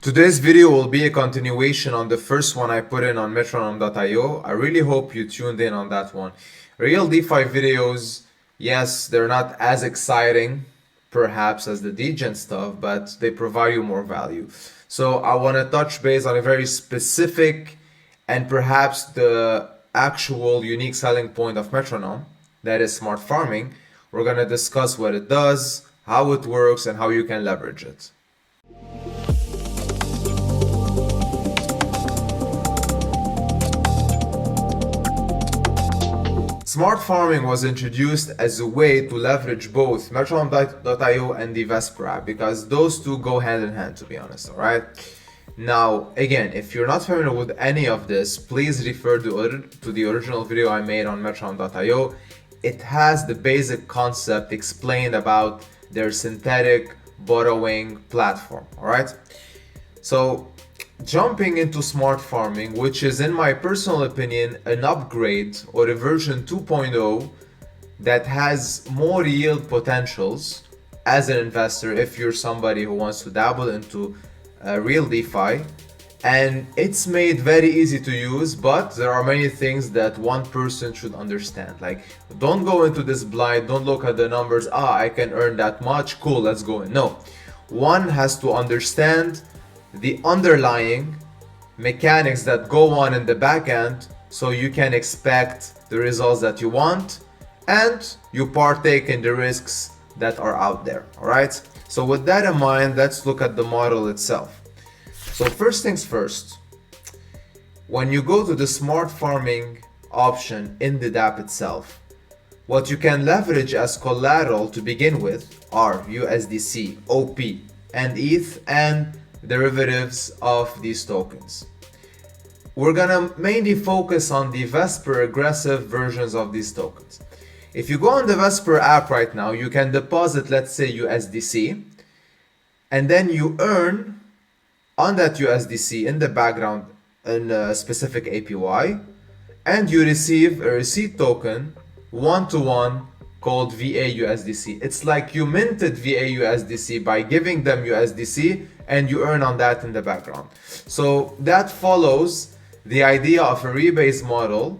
Today's video will be a continuation on the first one I put in on metronome.io. I really hope you tuned in on that one. Real DeFi videos, yes, they're not as exciting perhaps as the degen stuff, but they provide you more value. So I want to touch base on a very specific and perhaps the actual unique selling point of metronome, that is smart farming. We're going to discuss what it does, how it works, and how you can leverage it. Smart farming was introduced as a way to leverage both metronome.io and the Vesper app because those two go hand in hand, to be honest, alright? Now, again, if you're not familiar with any of this, please refer to the original video I made on metronome.io. It has the basic concept explained about their synthetic borrowing platform, alright? So, jumping into smart farming, which is in my personal opinion an upgrade or a version 2.0 that has more yield potentials as an investor if you're somebody who wants to dabble into real DeFi, and it's made very easy to use, but there are many things that one person should understand. Like, don't go into this blind, don't look at the numbers, I can earn that much, cool, let's go in. No, one has to understand the underlying mechanics that go on in the back end so you can expect the results that you want and you partake in the risks that are out there. All right, so with that in mind, let's look at the model itself. So first things first, when you go to the smart farming option in the DAPP itself, what you can leverage as collateral to begin with are USDC, OP, and ETH, and derivatives of these tokens. We're gonna mainly focus on the Vesper aggressive versions of these tokens. If you go on the Vesper app right now, you can deposit, let's say, USDC, and then you earn on that USDC in the background in a specific APY, and you receive a receipt token one-to-one called VA-USDC. It's like you minted VA-USDC by giving them USDC and you earn on that in the background. So that follows the idea of a rebase model,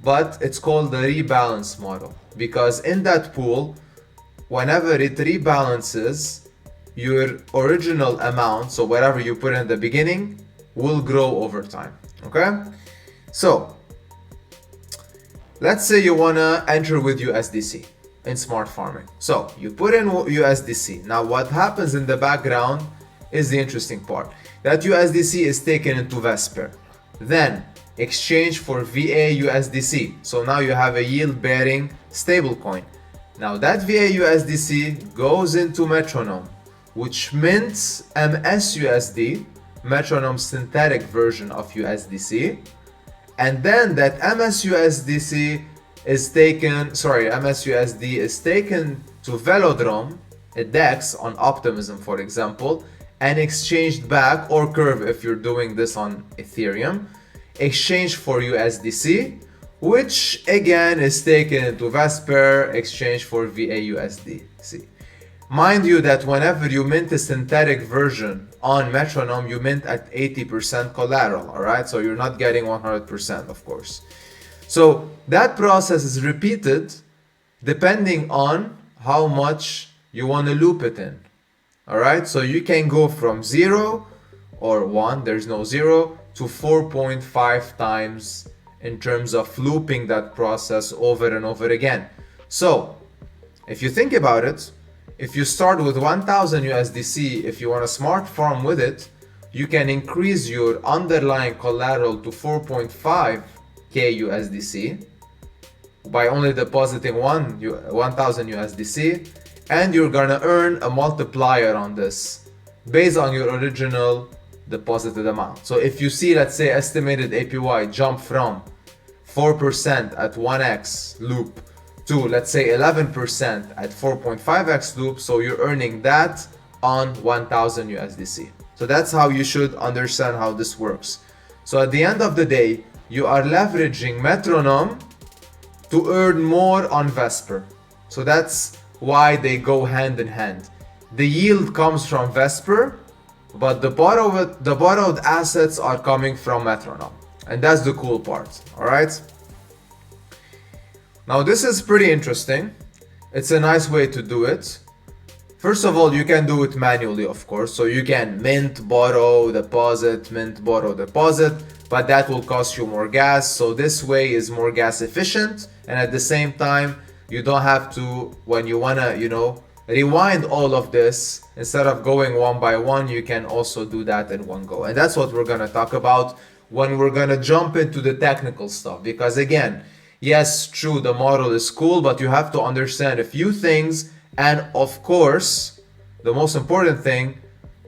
but it's called the rebalance model because in that pool, whenever it rebalances, your original amount, so whatever you put in the beginning, will grow over time. Okay? So let's say you wanna enter with USDC in smart farming. So you put in USDC. Now what happens in the background is the interesting part. That USDC is taken into Vesper, then exchanged for VA USDC. So now you have a yield bearing stablecoin. Now that VA USDC goes into metronome, which mints MSUSD, metronome synthetic version of USDC, and then that MSUSD is taken to Velodrome, a DEX on Optimism, for example, and exchanged back, or Curve if you're doing this on Ethereum, exchanged for USDC, which again is taken into Vesper, exchanged for VA-USDC. Mind you that whenever you mint a synthetic version on metronome, you mint at 80% collateral, alright? So you're not getting 100%, of course. So that process is repeated depending on how much you want to loop it in. Alright, so you can go from 0 or 1, there's no 0, to 4.5 times in terms of looping that process over and over again. So if you think about it, if you start with 1000 USDC, if you want to smart farm with it, you can increase your underlying collateral to 4.5k USDC by only depositing 1000 USDC, and you're gonna earn a multiplier on this based on your original deposited amount. So if you see, let's say, estimated APY jump from 4% at 1x loop to, let's say, 11% at 4.5x loop, so you're earning that on 1000 USDC. So that's how you should understand how this works. So at the end of the day, you are leveraging metronome to earn more on Vesper. So that's why they go hand in hand. The yield comes from Vesper but the borrowed assets are coming from metronome, and that's the cool part. All right. Now this is pretty interesting. It's a nice way to do it. First of all, you can do it manually, of course. So you can mint, borrow, deposit, mint, borrow, deposit, but that will cost you more gas. So this way is more gas efficient, and at the same time, you don't have to, when you wanna, rewind all of this, instead of going one by one, you can also do that in one go. And that's what we're gonna talk about when we're gonna jump into the technical stuff. Because again, yes, true, the model is cool, but you have to understand a few things, and of course, the most important thing,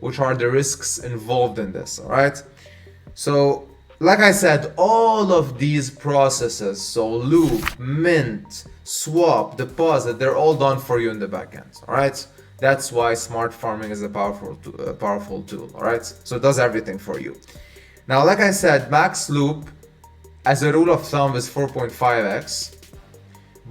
which are the risks involved in this, all right? So, like I said, all of these processes, so loop, mint, swap, deposit, they're all done for you in the backend, all right? That's why smart farming is a powerful tool, all right? So it does everything for you. Now, like I said, max loop, as a rule of thumb, is 4.5x.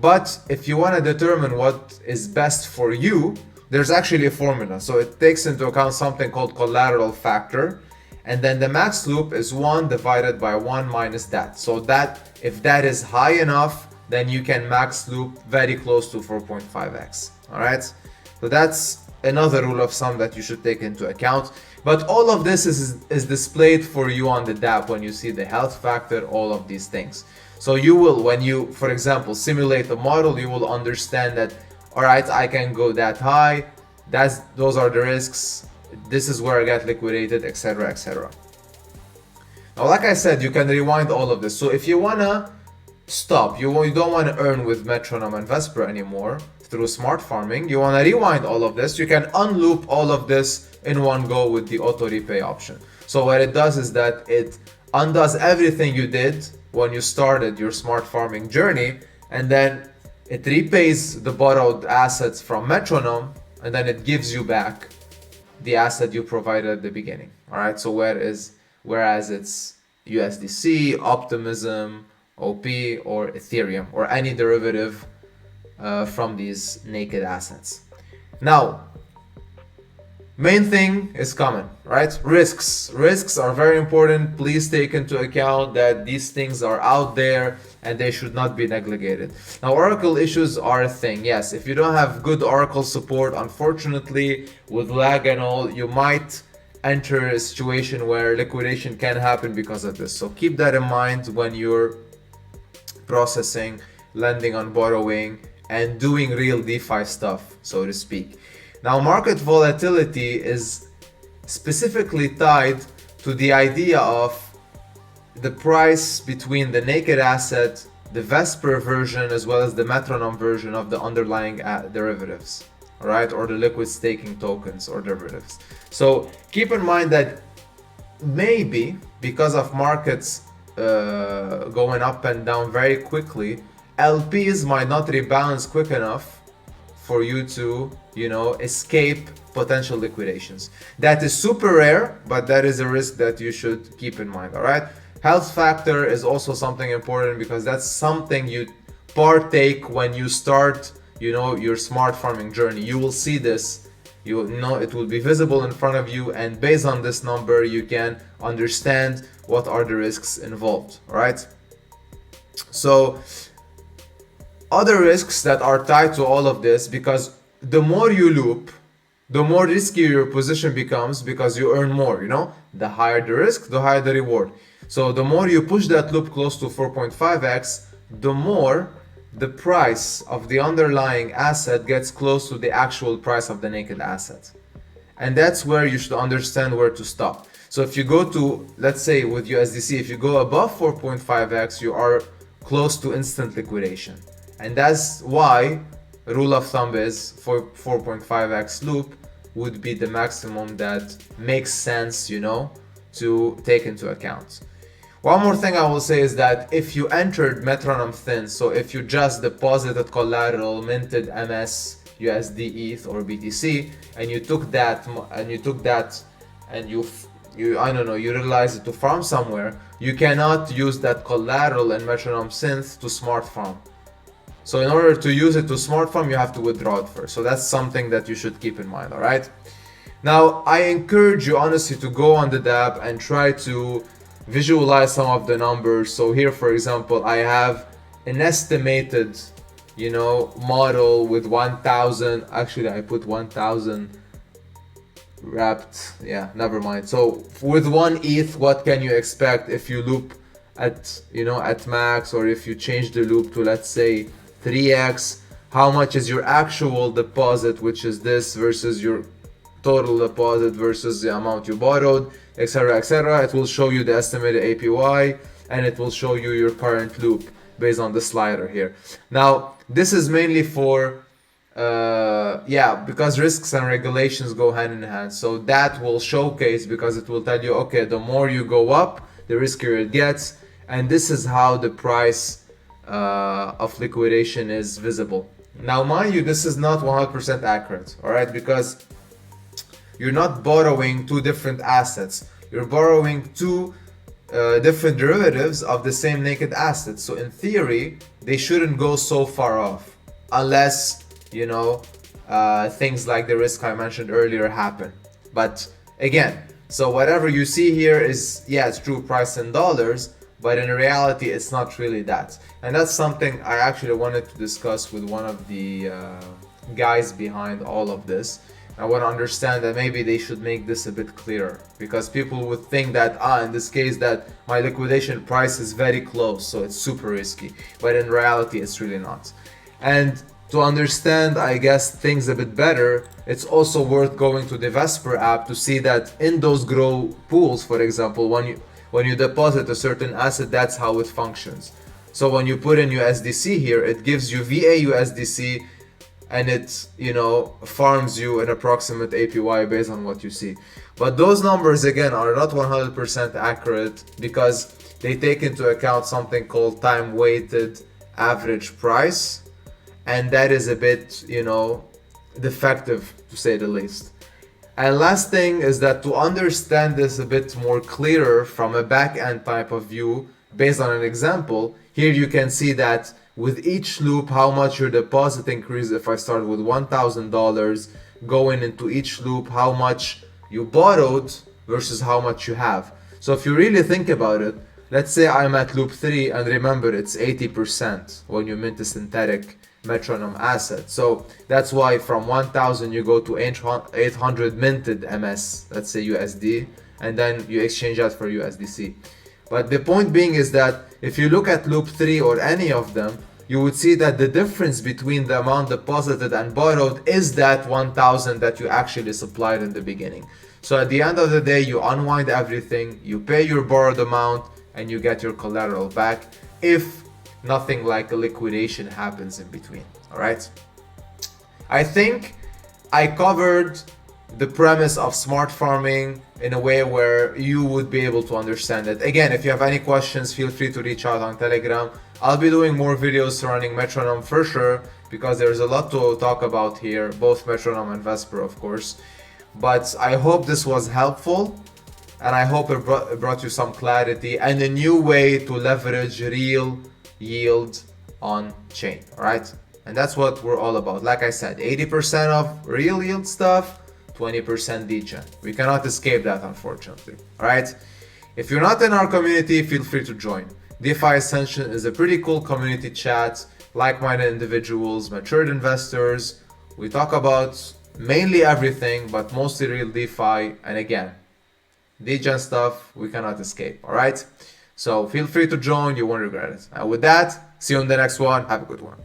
But if you want to determine what is best for you, there's actually a formula. So it takes into account something called collateral factor. And then the max loop is 1 divided by 1 minus that. So that if that is high enough, then you can max loop very close to 4.5x. All right. So that's another rule of thumb that you should take into account. But all of this is displayed for you on the DAPP when you see the health factor, all of these things. So you will, when you, for example, simulate the model, you will understand that, all right, I can go that high, those are the risks, this is where I get liquidated, etc., etc. Now, like I said, you can rewind all of this. So if you wanna stop, you don't want to earn with metronome and Vesper anymore through smart farming, you want to rewind all of this, you can unloop all of this in one go with the auto repay option. So what it does is that it undoes everything you did when you started your smart farming journey, and then it repays the borrowed assets from metronome, and then it gives you back the asset you provided at the beginning. All right. So whereas it's USDC, Optimism, OP, or Ethereum, or any derivative from these naked assets. Now, main thing is coming, right? Risks are very important. Please take into account that these things are out there and they should not be neglected. Now, Oracle issues are a thing. Yes, if you don't have good Oracle support, unfortunately, with lag and all, you might enter a situation where liquidation can happen because of this. So keep that in mind when you're processing, lending on borrowing, and doing real DeFi stuff, so to speak. Now, market volatility is specifically tied to the idea of the price between the naked asset, the Vesper version, as well as the metronome version of the underlying derivatives, all right, or the liquid staking tokens or derivatives. So keep in mind that maybe because of markets going up and down very quickly, LPs might not rebalance quick enough for you to, escape potential liquidations. That is super rare, but that is a risk that you should keep in mind, all right? Health factor is also something important because that's something you partake when you start, your smart farming journey. You will see this, it will be visible in front of you, and based on this number, you can understand what are the risks involved, all right? So, other risks that are tied to all of this, because the more you loop, the more risky your position becomes because you earn more, the higher the risk, the higher the reward. So the more you push that loop close to 4.5x, the more the price of the underlying asset gets close to the actual price of the naked asset. And that's where you should understand where to stop. So if you go to, let's say with USDC, if you go above 4.5x, you are close to instant liquidation. And that's why rule of thumb is for 4.5x loop would be the maximum that makes sense, to take into account. One more thing I will say is that if you entered metronome thin, so if you just deposited collateral, minted MS, USD, ETH, or BTC, and you took that and you realized it to farm somewhere, you cannot use that collateral and metronome synth to smart farm. So in order to use it to smart farm, you have to withdraw it first. So that's something that you should keep in mind, all right? Now, I encourage you honestly to go on the DAPP and try to visualize some of the numbers. So here, for example, I have an estimated, you know, model with 1000. Actually, I put 1000 wrapped. Yeah, never mind. So with 1 ETH, what can you expect if you loop at, you know, at max, or if you change the loop to, let's say, 3x? How much is your actual deposit, which is this, versus your total deposit versus the amount you borrowed, etc., etc. It will show you the estimated APY, and it will show you your current loop based on the slider here. Now, this is mainly for because risks and regulations go hand in hand. So that will showcase, because it will tell you, okay, the more you go up, the riskier it gets, and this is how the price of liquidation is visible. Now, mind you, this is not 100% accurate, all right, because you're not borrowing two different assets. You're borrowing two different derivatives of the same naked asset. So in theory, they shouldn't go so far off, unless, you know, things like the risk I mentioned earlier happen. But again, so whatever you see here is, yeah, it's true price in dollars, but in reality, it's not really that. And that's something I actually wanted to discuss with one of the guys behind all of this. I want to understand that maybe they should make this a bit clearer, because people would think that, in this case, that my liquidation price is very close, so it's super risky. But in reality, it's really not. And to understand, I guess, things a bit better, it's also worth going to the Vesper app to see that in those grow pools, for example, when you deposit a certain asset, that's how it functions. So when you put in USDC here, it gives you VA USDC, and it, you know, farms you an approximate APY based on what you see. But those numbers, again, are not 100% accurate, because they take into account something called time-weighted average price, and that is a bit, you know, defective, to say the least. And last thing is that to understand this a bit more clearer from a back-end type of view, based on an example, here you can see that with each loop, how much your deposit increases. If I start with $1,000, going into each loop, how much you borrowed versus how much you have. So if you really think about it, let's say I'm at loop 3, and remember, it's 80% when you mint a synthetic metronome asset. So that's why from 1000 you go to 800 minted MS, let's say USD, and then you exchange that for USDC. But the point being is that if you look at loop 3 or any of them, you would see that the difference between the amount deposited and borrowed is that 1000 that you actually supplied in the beginning. So at the end of the day, you unwind everything, you pay your borrowed amount, and you get your collateral back, if nothing like a liquidation happens in between. All right, I think I covered the premise of smart farming in a way where you would be able to understand it. Again, if you have any questions, feel free to reach out on Telegram. I'll be doing more videos surrounding metronome for sure, because there's a lot to talk about here, both metronome and Vesper, of course. But I hope this was helpful, and I hope it brought you some clarity and a new way to leverage real yield on chain. All right, and that's what we're all about. Like I said, 80% of real yield stuff, 20% degen. We cannot escape that, unfortunately. All right, if you're not in our community, feel free to join. DeFi Ascension is a pretty cool community chat, like-minded individuals, matured investors. We talk about mainly everything, but mostly real DeFi, and again, degen stuff we cannot escape. All right, so feel free to join, you won't regret it. And with that, see you on the next one. Have a good one.